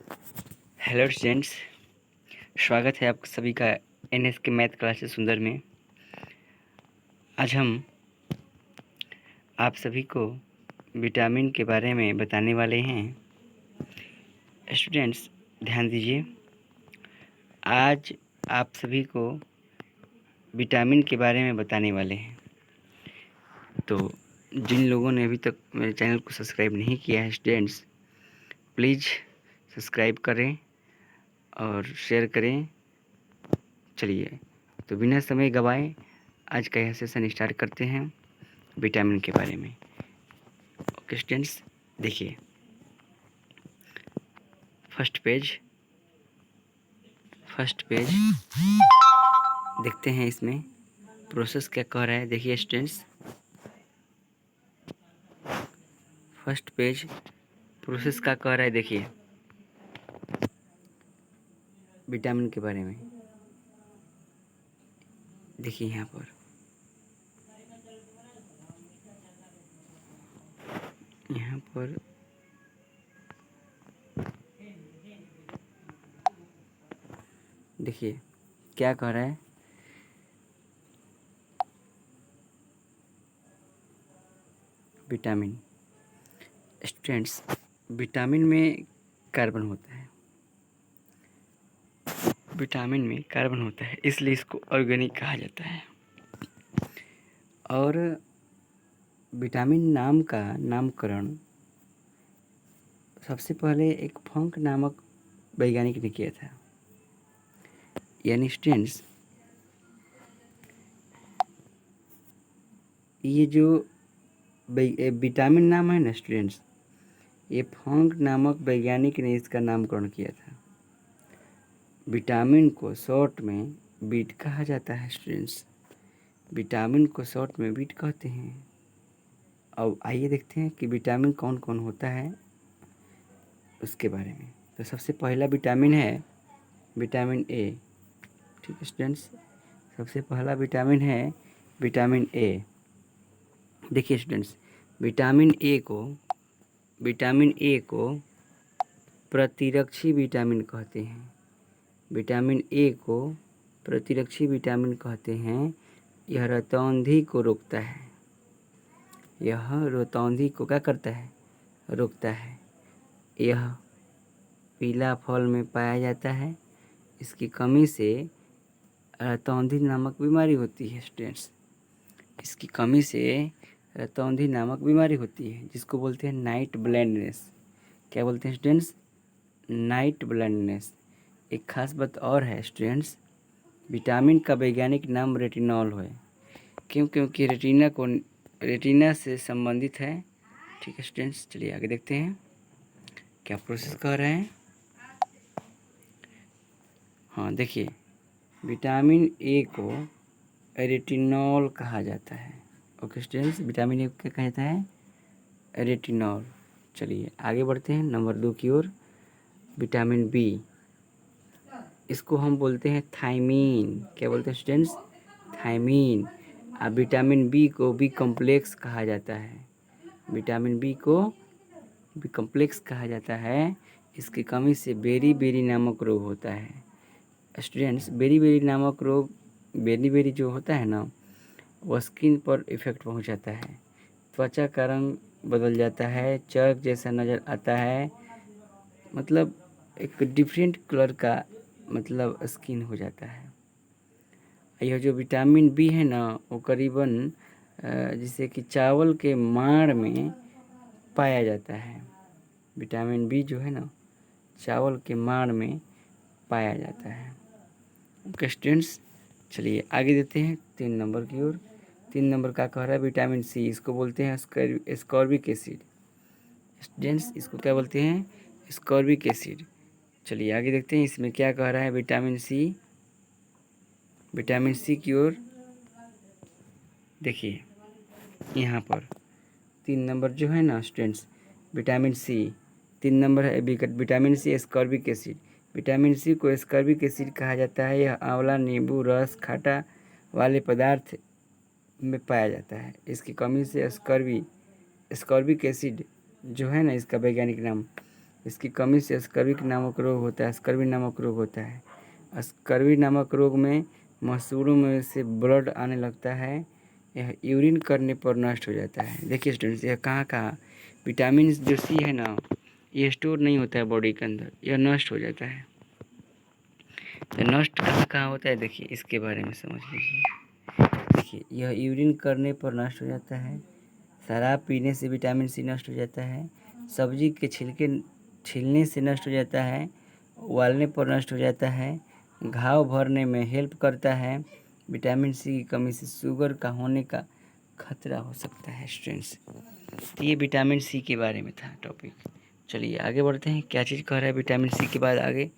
Hello students, स्वागत है आप सभी का एनएस के मैथ क्लासेस सुंदर में। आज हम आप सभी को विटामिन के बारे में बताने वाले हैं। स्टूडेंट्स ध्यान दीजिए, आज आप सभी को विटामिन के बारे में बताने वाले हैं। तो जिन लोगों ने अभी तक मेरे चैनल को सब्सक्राइब नहीं किया है स्टूडेंट्स, प्लीज़ सब्सक्राइब करें और शेयर करें। चलिए तो बिना समय गवाए आज का यह सेशन स्टार्ट करते हैं विटामिन के बारे में। ओके स्टूडेंट्स, देखिए फर्स्ट पेज देखते हैं। इसमें प्रोसेस क्या कह रहा है, देखिए स्टूडेंट्स। फर्स्ट पेज प्रोसेस क्या कह रहा है, देखिए विटामिन के बारे में। देखिए यहाँ पर देखिए क्या कह रहा है। विटामिन स्टूडेंट्स, विटामिन में कार्बन होता है। विटामिन में कार्बन होता है, इसलिए इसको ऑर्गेनिक कहा जाता है। और विटामिन नाम का नामकरण सबसे पहले एक फंक नामक वैज्ञानिक ने किया था। यानी स्टूडेंट्स, ये जो विटामिन नाम है ना स्टूडेंट्स, ये फंक नामक वैज्ञानिक ने इसका नामकरण किया था। विटामिन को शॉर्ट में बीट कहा जाता है स्टूडेंट्स। विटामिन को शॉर्ट में बीट कहते हैं। अब आइए देखते हैं कि विटामिन कौन कौन होता है उसके बारे में। तो सबसे पहला विटामिन है विटामिन ए। ठीक है स्टूडेंट्स, सबसे पहला विटामिन है विटामिन ए। देखिए स्टूडेंट्स, विटामिन ए को प्रतिरक्षी विटामिन कहते हैं। विटामिन ए को प्रतिरक्षी विटामिन कहते हैं। यह रतौंधी को रोकता है। यह रतौंधी को क्या करता है, रोकता है। यह पीला फल में पाया जाता है। इसकी कमी से रतौंधी नामक बीमारी होती है स्टूडेंट्स। इसकी कमी से रतौंधी नामक बीमारी होती है, जिसको बोलते हैं नाइट ब्लाइंडनेस। क्या बोलते हैं स्टूडेंट्स, नाइट ब्लाइंडनेस। एक खास बात और है स्टूडेंट्स, विटामिन का वैज्ञानिक नाम रेटिनॉल है। क्यों? क्योंकि रेटिना से संबंधित है। ठीक है स्टूडेंट्स, चलिए आगे देखते हैं क्या प्रोसेस कर रहे हैं। हाँ देखिए, विटामिन ए को रेटिनॉल कहा जाता है। ओके स्टूडेंट्स, विटामिन ए को क्या कहा जाता है, रेटिनॉल। चलिए आगे बढ़ते हैं नंबर 2 की ओर। विटामिन बी, इसको हम बोलते हैं थायमीन। क्या बोलते हैं स्टूडेंट्स, थायमीन। अब विटामिन बी को बी कॉम्प्लेक्स कहा जाता है। विटामिन बी को बी कॉम्प्लेक्स कहा जाता है। इसकी कमी से बेरी नामक रोग होता है स्टूडेंट्स। बेरी नामक रोग, बेरी जो होता है ना, वह स्किन पर इफेक्ट पहुंचाता है। त्वचा का रंग बदल जाता है, चर्क जैसा नज़र आता है। मतलब एक डिफरेंट कलर का मतलब स्किन हो जाता है। यह जो विटामिन बी है ना, वो करीबन जैसे कि चावल के माड़ में पाया जाता है। विटामिन बी जो है ना, चावल के माड़ में पाया जाता है। ओके स्टूडेंट्स, चलिए आगे देते हैं 3 नंबर की ओर। 3 नंबर का कह रहा है विटामिन सी। इसको बोलते हैं स्कॉर्बिक एसिड। स्टूडेंट्स, इसको क्या बोलते हैं, स्कॉर्बिक एसिड। चलिए आगे देखते हैं इसमें क्या कह रहा है विटामिन सी। विटामिन सी की ओर देखिए, यहाँ पर 3 नंबर जो है ना स्टूडेंट्स, विटामिन सी 3 नंबर है vitamin C ascorbic acid. Vitamin C को स्कॉर्बिक एसिड कहा जाता है। यह आंवला, नींबू रस, खट्टा वाले पदार्थ में पाया जाता है। इसकी कमी से स्कॉर्बिक एसिड जो है ना, इसका वैज्ञानिक नाम इसकी कमी से स्कर्वी नामक रोग होता है। स्कर्वी नामक रोग होता है। स्कर्वी नामक रोग में मसूड़ों में से ब्लड आने लगता है। यह यूरिन करने पर नष्ट हो जाता है। देखिए स्टूडेंट्स, यह कहाँ विटामिन जो सी है ना, ये स्टोर नहीं होता है बॉडी के अंदर, यह नष्ट हो जाता है। तो नष्ट कहाँ होता है, देखिए इसके बारे में समझ लीजिए। देखिए, यह यूरिन करने पर नष्ट हो जाता है। शराब पीने से विटामिन सी नष्ट हो जाता है। सब्जी के छिलके छीलने से नष्ट हो जाता है। उबालने पर नष्ट हो जाता है। घाव भरने में हेल्प करता है। विटामिन सी की कमी से शुगर का होने का खतरा हो सकता है स्टूडेंट्स। तो ये विटामिन सी के बारे में था टॉपिक। चलिए आगे बढ़ते हैं, क्या चीज़ कह रहा है विटामिन सी के बाद आगे।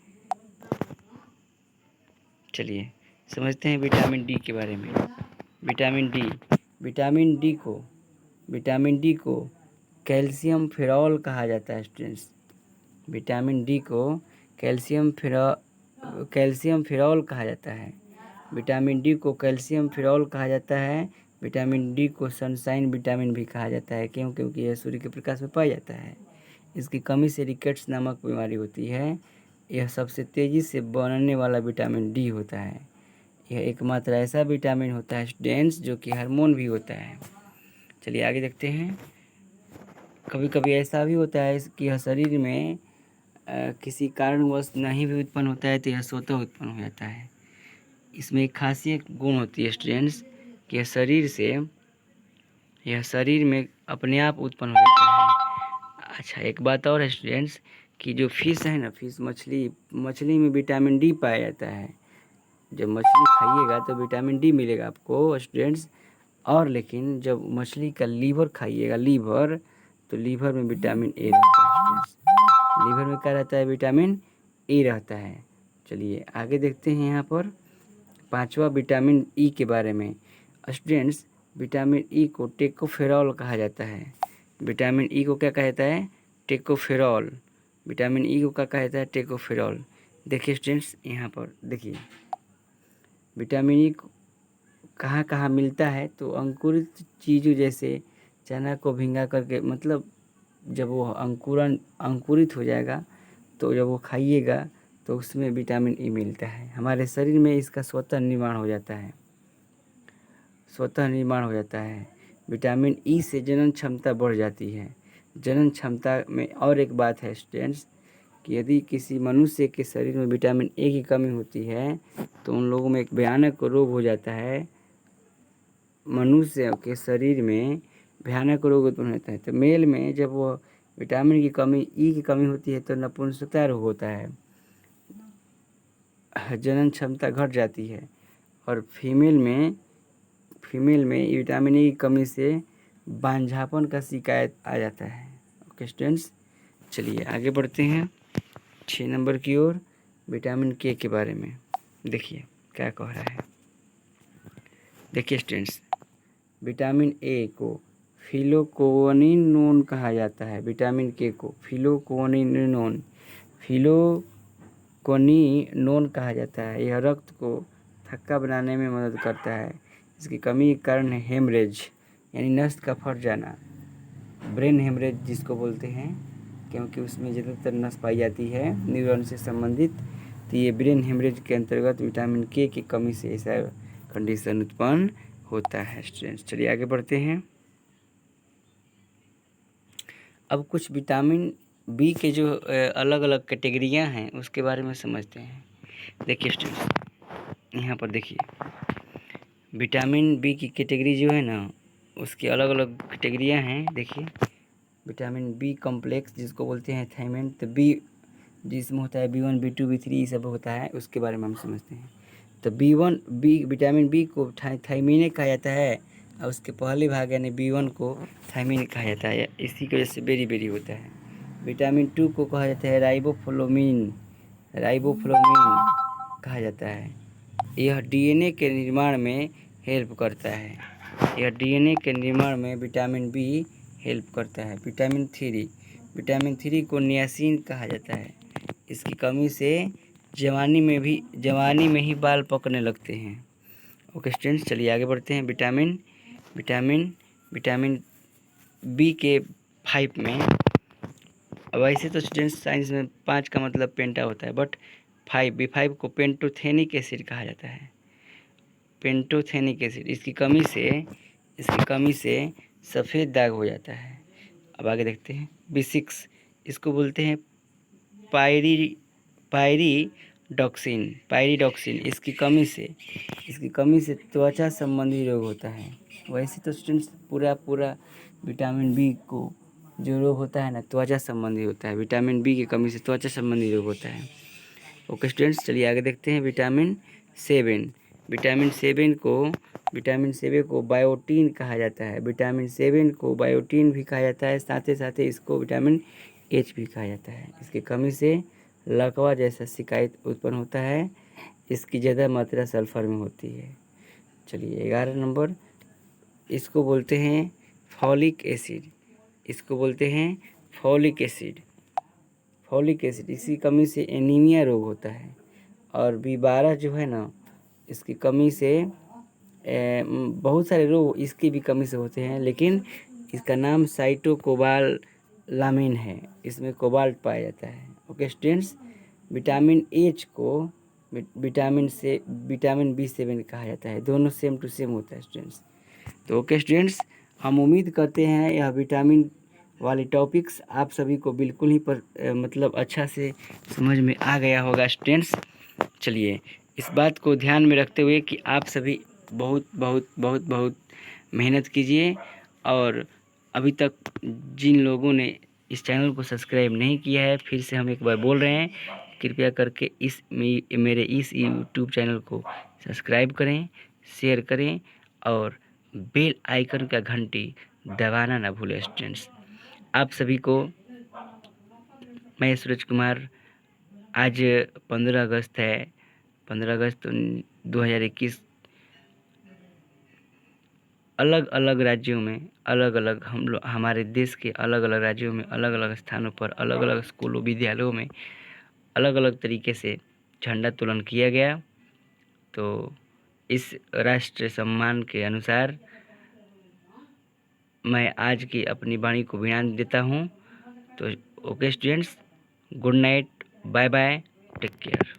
चलिए समझते हैं विटामिन डी के बारे में। विटामिन डी, विटामिन डी को कैल्शियम फेरॉल कहा जाता है स्टूडेंट्स। विटामिन डी को कैल्शियम फेरॉल कहा जाता है। विटामिन डी को कैल्शियम फेरॉल कहा जाता है। विटामिन डी को सनशाइन विटामिन भी कहा जाता है, क्योंकि यह सूर्य के प्रकाश में पाया जाता है। इसकी कमी से रिकेट्स नामक बीमारी होती है। यह सबसे तेज़ी से बनने वाला विटामिन डी होता है। यह एकमात्र ऐसा विटामिन होता है स्टूडेंट्स जो कि हार्मोन भी होता है। चलिए आगे देखते हैं। कभी कभी ऐसा भी होता है कि यह शरीर में किसी कारणवश नहीं भी उत्पन्न होता है तो यह स्वतः उत्पन्न हो जाता है। इसमें एक खासियत गुण होती है स्टूडेंट्स कि यह शरीर में अपने आप उत्पन्न हो जाता है। अच्छा, एक बात और है स्टूडेंट्स कि जो फिश है ना, फिश मछली में विटामिन डी पाया जाता है। जब मछली खाइएगा तो विटामिन डी मिलेगा आपको स्टूडेंट्स। और लेकिन जब मछली का लीवर खाइएगा, तो लीवर में विटामिन ए रहता है स्टूडेंट्स। लीवर में क्या रहता है, विटामिन ए रहता है। चलिए आगे देखते हैं यहाँ पर पांचवा विटामिन ई के बारे में स्टूडेंट्स। विटामिन ई को टेकोफेरॉल कहा जाता है। विटामिन ई को क्या कहा जाता है, टेकोफेरॉल। विटामिन ई को क्या कहा जाता है, टेकोफेरॉल। देखिए स्टूडेंट्स, यहाँ पर देखिए विटामिन ई कहाँ कहाँ मिलता है, तो अंकुरित चीज़ों जैसे चना को भिंगा करके, मतलब जब वो अंकुरित हो जाएगा तो जब वो खाइएगा तो उसमें विटामिन ई मिलता है। हमारे शरीर में इसका स्वतः निर्माण हो जाता है। विटामिन ई से जनन क्षमता बढ़ जाती है। जनन क्षमता में और एक बात है स्टूडेंट्स कि यदि किसी मनुष्य के शरीर में विटामिन ए की कमी होती है तो उन लोगों में एक भयानक रोग हो जाता है। मनुष्य के शरीर में भयानक रोग उत्पन्न होता है। तो मेल में जब वो विटामिन की कमी, ई की कमी होती है तो नपुंसकता रोग होता है, जनन क्षमता घट जाती है। और फीमेल में विटामिन ई की कमी से बांझापन का शिकायत आ जाता है। ओके स्टूडेंट्स, चलिए आगे बढ़ते हैं 6 नंबर की ओर, विटामिन के बारे में। देखिए क्या कह रहा है। देखिए स्टूडेंट्स, विटामिन ए को फिलोक्विनोन कहा जाता है। विटामिन के को फिलोक्विनोन कहा जाता है। यह रक्त को थक्का बनाने में मदद करता है। इसकी कमी के कारण है हेमरेज, यानी नस का फट जाना, ब्रेन हेमरेज जिसको बोलते हैं, क्योंकि उसमें ज़्यादातर नस पाई जाती है न्यूरॉन से संबंधित। तो ये ब्रेन हेमरेज के अंतर्गत विटामिन के की कमी से ऐसा कंडीशन उत्पन्न होता है स्टूडेंट्स। चलिए आगे बढ़ते हैं। अब कुछ विटामिन बी के जो अलग अलग कैटेगरियां हैं उसके बारे में समझते हैं। देखिए स्टूडेंट्स, यहाँ पर देखिए विटामिन बी की कैटेगरी जो है ना, उसकी अलग अलग कैटेगरियां हैं। देखिए विटामिन बी कॉम्प्लेक्स जिसको बोलते हैं थायमिन, तो बी जिसमें होता है B1 B2 B3 ये सब होता है, उसके बारे में हम समझते हैं। तो विटामिन बी को थायमिन कहा जाता है, और उसके पहले भाग यानी B1 को थायमिन कहा जाता है। इसी की वजह से बेरी होता है। विटामिन 2 को कहा जाता है राइबोफ्लोविन कहा जाता है। यह डीएनए के निर्माण में हेल्प करता है। विटामिन बी हेल्प करता है। विटामिन 3 को नियासिन कहा जाता है। इसकी कमी से जवानी में ही बाल पकने लगते हैं। ओके स्टूडेंट्स, चलिए आगे बढ़ते हैं। विटामिन बी के 5 में अब वैसे तो स्टूडेंट्स साइंस में 5 का मतलब पेंटा होता है, बट 5 B5 को पेंटोथेनिक एसिड कहा जाता है। पेंटोथेनिक एसिड, इसकी कमी से सफ़ेद दाग हो जाता है। अब आगे देखते हैं B6, इसको बोलते हैं पायरिडॉक्सिन। इसकी कमी से त्वचा संबंधी रोग होता है। वैसे तो स्टूडेंट्स पूरा विटामिन बी को जो रोग होता है ना, त्वचा संबंधी होता है। विटामिन बी की कमी से त्वचा संबंधी रोग होता है। ओके स्टूडेंट्स, चलिए आगे देखते हैं विटामिन 7। विटामिन 7 को बायोटीन कहा जाता है। विटामिन 7 को बायोटीन भी कहा जाता है, साथ ही इसको विटामिन एच भी कहा जाता है। इसकी कमी से लकवा जैसा शिकायत उत्पन्न होता है। इसकी ज़्यादा मात्रा सल्फर में होती है। चलिए 11 नंबर, इसको बोलते हैं फॉलिक एसिड। इसकी कमी से एनीमिया रोग होता है। और B12 जो है ना, इसकी कमी से बहुत सारे रोग इसकी भी कमी से होते हैं, लेकिन इसका नाम साइटोकोबालामिन है। इसमें कोबाल्ट पाया जाता है। ओके स्टूडेंट्स, विटामिन एच को विटामिन B7 कहा जाता है। दोनों सेम टू सेम होता है स्टूडेंट्स। तो ओके स्टूडेंट्स, हम उम्मीद करते हैं यह विटामिन वाले टॉपिक्स आप सभी को बिल्कुल ही मतलब अच्छा से समझ में आ गया होगा स्टूडेंट्स। चलिए इस बात को ध्यान में रखते हुए कि आप सभी बहुत बहुत बहुत बहुत मेहनत कीजिए, और अभी तक जिन लोगों ने इस चैनल को सब्सक्राइब नहीं किया है, फिर से हम एक बार बोल रहे हैं, कृपया करके मेरे इस यूट्यूब चैनल को सब्सक्राइब करें, शेयर करें और बेल आइकन का घंटी दबाना ना भूलें स्टूडेंट्स। आप सभी को मैं सूरज कुमार, आज 15 अगस्त है। 15 अगस्त 2021 अलग अलग राज्यों में हमारे देश के अलग अलग राज्यों में अलग अलग स्थानों पर अलग अलग स्कूलों विद्यालयों में अलग अलग तरीके से झंडा तोलन किया गया। तो इस राष्ट्रीय सम्मान के अनुसार मैं आज की अपनी वाणी को विराम देता हूँ। तो okay students, good night, bye bye, take care.